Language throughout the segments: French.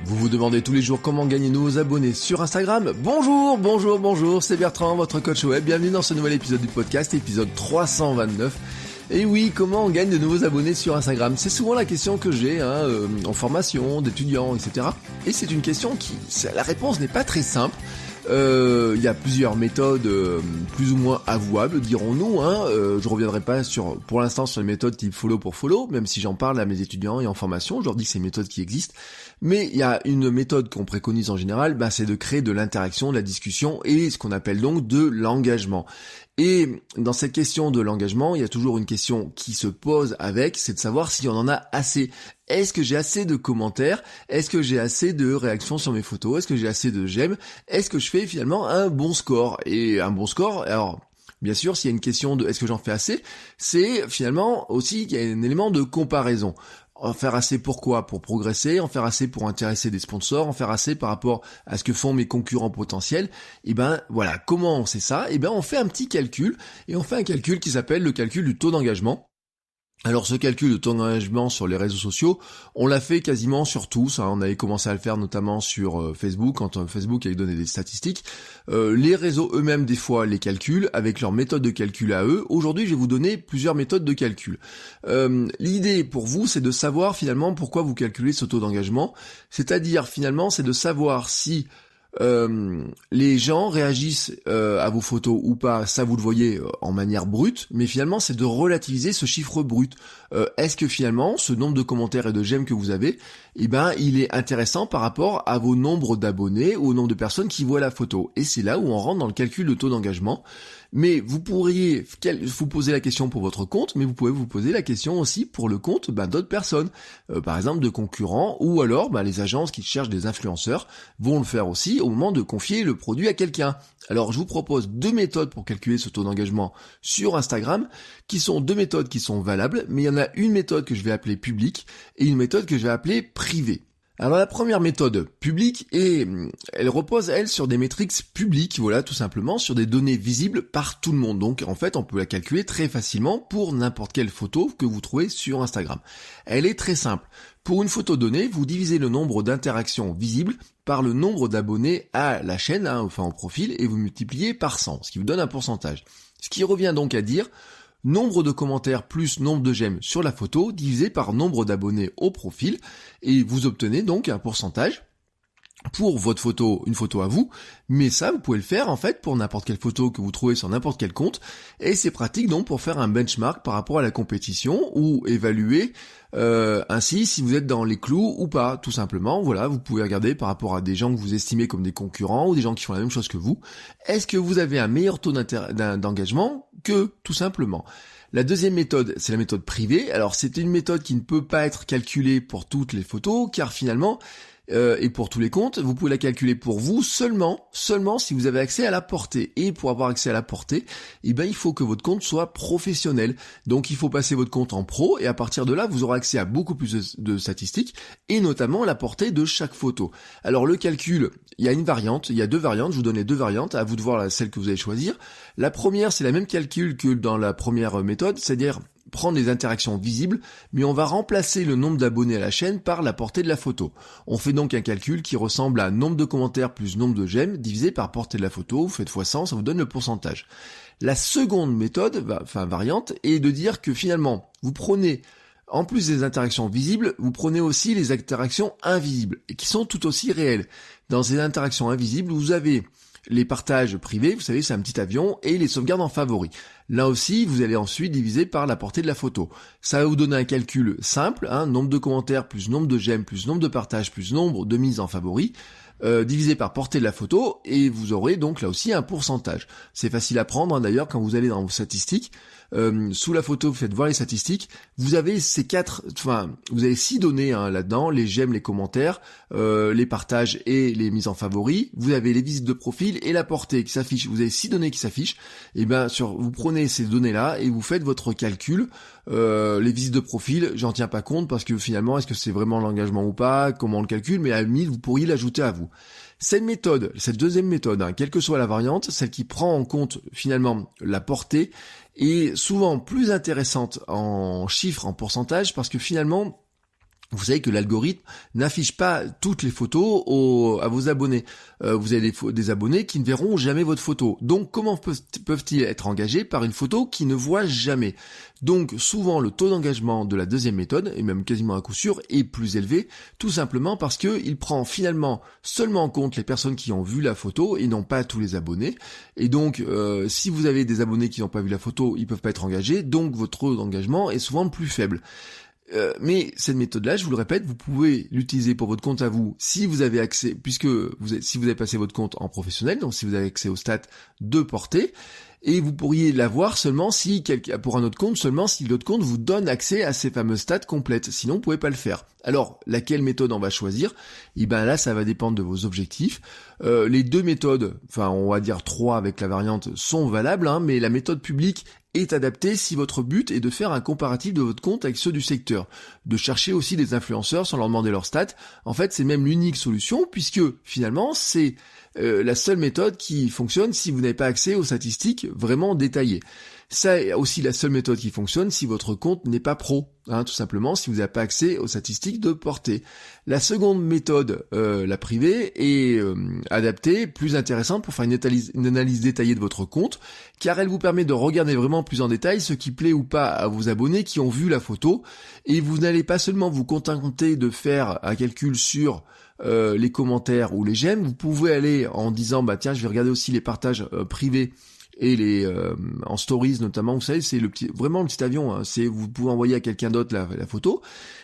Vous vous demandez tous les jours comment gagner de nouveaux abonnés sur Instagram ? Bonjour, c'est Bertrand, votre coach web. Bienvenue dans ce nouvel épisode du podcast, épisode 329. Et oui, comment on gagne de nouveaux abonnés sur Instagram ? C'est souvent la question que j'ai en formation, d'étudiants, etc. Et c'est une question la réponse n'est pas très simple. Il y a plusieurs méthodes plus ou moins avouables, dirons-nous. Je reviendrai pas pour l'instant sur les méthodes type follow pour follow, même si j'en parle à mes étudiants et en formation. Je leur dis que c'est une méthode qui existe. Mais il y a une méthode qu'on préconise en général, c'est de créer de l'interaction, de la discussion et ce qu'on appelle donc de l'engagement. Et dans cette question de l'engagement, il y a toujours une question qui se pose c'est de savoir si on en a assez. Est-ce que j'ai assez de commentaires ? Est-ce que j'ai assez de réactions sur mes photos ? Est-ce que j'ai assez de j'aime ? Est-ce que je fais finalement un bon score ? Et un bon score, alors bien sûr, s'il y a une question de est-ce que j'en fais assez, c'est finalement aussi qu'il y a un élément de comparaison. En faire assez pourquoi ? Pour progresser, en faire assez pour intéresser des sponsors, en faire assez par rapport à ce que font mes concurrents potentiels. Et voilà, comment on sait ça ? On fait un petit calcul, et on fait un calcul qui s'appelle le calcul du taux d'engagement. Alors ce calcul de taux d'engagement sur les réseaux sociaux, on l'a fait quasiment sur tous, on avait commencé à le faire notamment sur Facebook, quand Facebook avait donné des statistiques. Les réseaux eux-mêmes des fois les calculent avec leur méthode de calcul à eux. Aujourd'hui je vais vous donner plusieurs méthodes de calcul. L'idée pour vous c'est de savoir finalement pourquoi vous calculez ce taux d'engagement, c'est-à-dire finalement c'est de savoir si les gens réagissent à vos photos ou pas, ça vous le voyez en manière brute, mais finalement c'est de relativiser ce chiffre brut. Est-ce que finalement ce nombre de commentaires et de j'aime que vous avez, il est intéressant par rapport à vos nombres d'abonnés ou au nombre de personnes qui voient la photo. Et c'est là où on rentre dans le calcul de taux d'engagement. Mais vous pourriez vous poser la question pour votre compte, mais vous pouvez vous poser la question aussi pour le compte d'autres personnes, par exemple de concurrents, ou alors les agences qui cherchent des influenceurs vont le faire aussi au moment de confier le produit à quelqu'un. Alors je vous propose deux méthodes pour calculer ce taux d'engagement sur Instagram, qui sont deux méthodes qui sont valables, mais il y en a une méthode que je vais appeler publique et une méthode que je vais appeler privée. Alors la première méthode publique, elle repose elle sur des métriques publiques, voilà tout simplement, sur des données visibles par tout le monde. Donc en fait on peut la calculer très facilement pour n'importe quelle photo que vous trouvez sur Instagram. Elle est très simple. Pour une photo donnée, vous divisez le nombre d'interactions visibles par le nombre d'abonnés à la chaîne, au profil, et vous multipliez par 100, ce qui vous donne un pourcentage. Ce qui revient donc à dire nombre de commentaires plus nombre de j'aime sur la photo divisé par nombre d'abonnés au profil, et vous obtenez donc un pourcentage pour votre photo, une photo à vous, mais ça vous pouvez le faire en fait pour n'importe quelle photo que vous trouvez sur n'importe quel compte, et c'est pratique donc pour faire un benchmark par rapport à la compétition ou évaluer ainsi si vous êtes dans les clous ou pas, tout simplement. Voilà, vous pouvez regarder par rapport à des gens que vous estimez comme des concurrents ou des gens qui font la même chose que vous, est-ce que vous avez un meilleur taux d'engagement que tout simplement. La deuxième méthode, c'est la méthode privée. Alors c'est une méthode qui ne peut pas être calculée pour toutes les photos, car finalement et pour tous les comptes, vous pouvez la calculer pour vous seulement si vous avez accès à la portée. Et pour avoir accès à la portée, il faut que votre compte soit professionnel. Donc il faut passer votre compte en pro, et à partir de là, vous aurez accès à beaucoup plus de statistiques, et notamment la portée de chaque photo. Alors le calcul, il y a deux variantes, je vous donne les deux variantes, à vous de voir celle que vous allez choisir. La première, c'est la même calcul que dans la première méthode, c'est-à-dire prendre les interactions visibles, mais on va remplacer le nombre d'abonnés à la chaîne par la portée de la photo. On fait donc un calcul qui ressemble à nombre de commentaires plus nombre de j'aime divisé par portée de la photo, vous faites x100, ça vous donne le pourcentage. La seconde méthode, variante, est de dire que finalement, vous prenez, en plus des interactions visibles, vous prenez aussi les interactions invisibles, et qui sont tout aussi réelles. Dans ces interactions invisibles, vous avez les partages privés, vous savez, c'est un petit avion, et les sauvegardes en favoris. Là aussi, vous allez ensuite diviser par la portée de la photo. Ça va vous donner un calcul simple, nombre de commentaires plus nombre de j'aime plus nombre de partages plus nombre de mises en favoris, divisé par portée de la photo, et vous aurez donc là aussi un pourcentage. C'est facile à prendre d'ailleurs quand vous allez dans vos statistiques. Sous la photo, vous faites voir les statistiques, vous avez vous avez 6 données là-dedans, les j'aime, les commentaires, les partages et les mises en favoris, vous avez les visites de profil et la portée qui s'affiche, vous avez 6 données qui s'affichent, et vous prenez ces données-là et vous faites votre calcul. Les visites de profil, j'en tiens pas compte parce que finalement, est-ce que c'est vraiment l'engagement ou pas, comment on le calcule, mais à 1000, vous pourriez l'ajouter à vous. Cette deuxième méthode, quelle que soit la variante, celle qui prend en compte finalement la portée, est souvent plus intéressante en chiffres, en pourcentage, parce que finalement, Vous savez que l'algorithme n'affiche pas toutes les photos à vos abonnés. Vous avez des abonnés qui ne verront jamais votre photo. Donc comment peuvent-ils être engagés par une photo qu'ils ne voient jamais? Donc souvent le taux d'engagement de la deuxième méthode, et même quasiment à coup sûr, est plus élevé, tout simplement parce qu'il prend finalement seulement en compte les personnes qui ont vu la photo et non pas tous les abonnés. Et donc si vous avez des abonnés qui n'ont pas vu la photo, ils peuvent pas être engagés, donc votre taux d'engagement est souvent plus faible. Mais cette méthode-là, je vous le répète, vous pouvez l'utiliser pour votre compte à vous si vous avez accès, si vous avez passé votre compte en professionnel, donc si vous avez accès aux stats de portée, et vous pourriez l'avoir seulement pour un autre compte, seulement si l'autre compte vous donne accès à ces fameuses stats complètes. Sinon, vous pouvez pas le faire. Alors, laquelle méthode on va choisir? Et ben là, ça va dépendre de vos objectifs. Les deux méthodes, enfin, on va dire 3 avec la variante, sont valables, mais la méthode publique est adaptée si votre but est de faire un comparatif de votre compte avec ceux du secteur, de chercher aussi des influenceurs sans leur demander leurs stats. En fait, c'est même l'unique solution puisque finalement, c'est la seule méthode qui fonctionne si vous n'avez pas accès aux statistiques vraiment détaillées. C'est aussi la seule méthode qui fonctionne si votre compte n'est pas pro, tout simplement, si vous n'avez pas accès aux statistiques de portée. La seconde méthode, la privée, est adaptée, plus intéressante pour faire une analyse détaillée de votre compte, car elle vous permet de regarder vraiment plus en détail ce qui plaît ou pas à vos abonnés qui ont vu la photo, et vous n'allez pas seulement vous contenter de faire un calcul sur les commentaires ou les j'aime, vous pouvez aller en disant tiens, je vais regarder aussi les partages privés et les en stories notamment, vous savez, c'est vraiment le petit avion, c'est vous pouvez envoyer à quelqu'un d'autre la photo.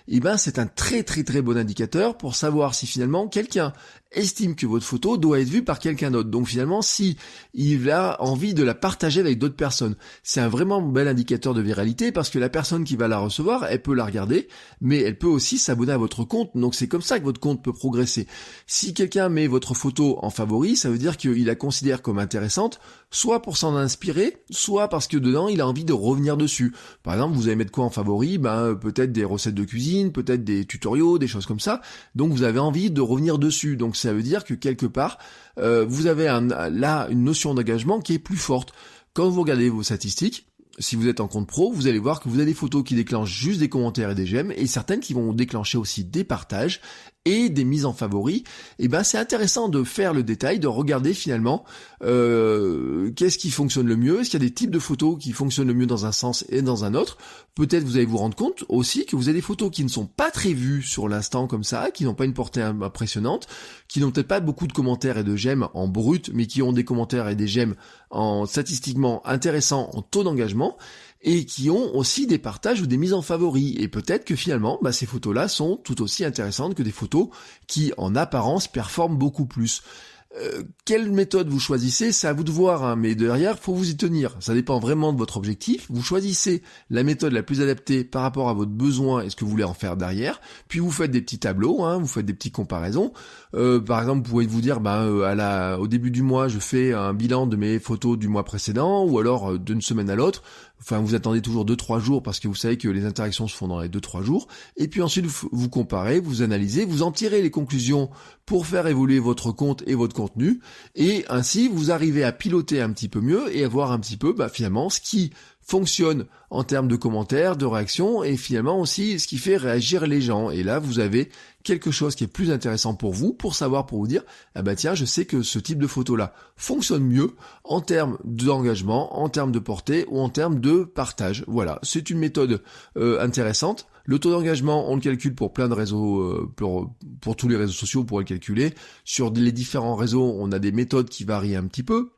Et c'est un très très très bon indicateur pour savoir si finalement quelqu'un estime que votre photo doit être vue par quelqu'un d'autre. Donc finalement, si il a envie de la partager avec d'autres personnes, c'est un vraiment bel indicateur de viralité parce que la personne qui va la recevoir, elle peut la regarder, mais elle peut aussi s'abonner à votre compte. Donc c'est comme ça que votre compte peut progresser. Si quelqu'un met votre photo en favori, ça veut dire qu'il la considère comme intéressante, soit pour s'en inspirer, soit parce que dedans il a envie de revenir dessus. Par exemple, vous allez mettre quoi en favori? Peut-être des recettes de cuisine, peut-être des tutoriaux, des choses comme ça. Donc vous avez envie de revenir dessus. Donc ça veut dire que quelque part, vous avez là une notion d'engagement qui est plus forte. Quand vous regardez vos statistiques, si vous êtes en compte pro, vous allez voir que vous avez des photos qui déclenchent juste des commentaires et des j'aime, et certaines qui vont déclencher aussi des partages et des mises en favoris. Et c'est intéressant de faire le détail, de regarder finalement qu'est-ce qui fonctionne le mieux, est-ce qu'il y a des types de photos qui fonctionnent le mieux dans un sens et dans un autre. Peut-être vous allez vous rendre compte aussi que vous avez des photos qui ne sont pas très vues sur l'instant comme ça, qui n'ont pas une portée impressionnante, qui n'ont peut-être pas beaucoup de commentaires et de j'aime en brut, mais qui ont des commentaires et des j'aime en statistiquement intéressants en taux d'engagement, et qui ont aussi des partages ou des mises en favoris. Et peut-être que finalement, ces photos-là sont tout aussi intéressantes que des photos qui, en apparence, performent beaucoup plus. Quelle méthode vous choisissez, c'est à vous de voir, mais derrière, faut vous y tenir. Ça dépend vraiment de votre objectif. Vous choisissez la méthode la plus adaptée par rapport à votre besoin et ce que vous voulez en faire derrière. Puis vous faites des petits tableaux, vous faites des petites comparaisons. Par exemple, vous pouvez vous dire, au début du mois, je fais un bilan de mes photos du mois précédent, ou alors d'une semaine à l'autre. Enfin, vous attendez toujours 2-3 jours parce que vous savez que les interactions se font dans les 2-3 jours. Et puis ensuite, vous comparez, vous analysez, vous en tirez les conclusions pour faire évoluer votre compte et votre contenu. Et ainsi, vous arrivez à piloter un petit peu mieux et à voir un petit peu, finalement, ce qui fonctionne en termes de commentaires, de réactions, et finalement aussi ce qui fait réagir les gens. Et là, vous avez quelque chose qui est plus intéressant pour vous, pour vous dire, tiens, je sais que ce type de photo-là fonctionne mieux en termes d'engagement, en termes de portée ou en termes de partage. Voilà, c'est une méthode intéressante. Le taux d'engagement, on le calcule pour plein de réseaux, pour tous les réseaux sociaux, on pourrait le calculer. Sur les différents réseaux, on a des méthodes qui varient un petit peu.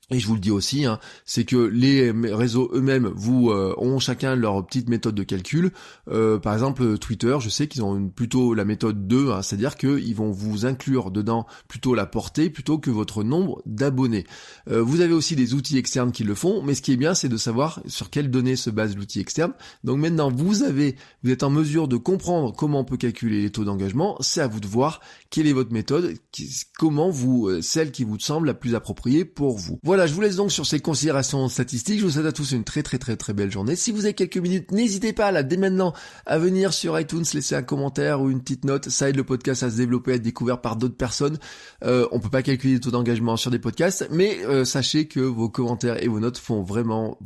Et je vous le dis aussi, c'est que les réseaux eux-mêmes ont chacun leur petite méthode de calcul. Par exemple, Twitter, je sais qu'ils ont plutôt la méthode 2, c'est-à-dire qu'ils vont vous inclure dedans plutôt la portée plutôt que votre nombre d'abonnés. Vous avez aussi des outils externes qui le font, mais ce qui est bien, c'est de savoir sur quelles données se base l'outil externe. Donc maintenant, vous êtes en mesure de comprendre comment on peut calculer les taux d'engagement. C'est à vous de voir quelle est votre méthode, celle qui vous semble la plus appropriée pour vous. Voilà. Voilà, je vous laisse donc sur ces considérations statistiques. Je vous souhaite à tous une très belle journée. Si vous avez quelques minutes, n'hésitez pas là dès maintenant à venir sur iTunes, laisser un commentaire ou une petite note. Ça aide le podcast à se développer, à être découvert par d'autres personnes. On peut pas calculer le taux d'engagement sur des podcasts, mais sachez que vos commentaires et vos notes font vraiment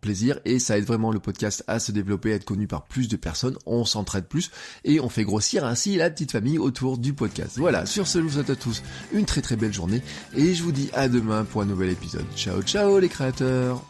plaisir et ça aide vraiment le podcast à se développer, à être connu par plus de personnes. On s'entraide plus et on fait grossir ainsi la petite famille autour du podcast. Voilà, sur ce, je vous souhaite à tous une très belle journée et je vous dis à demain pour un nouvel épisode. Ciao les créateurs!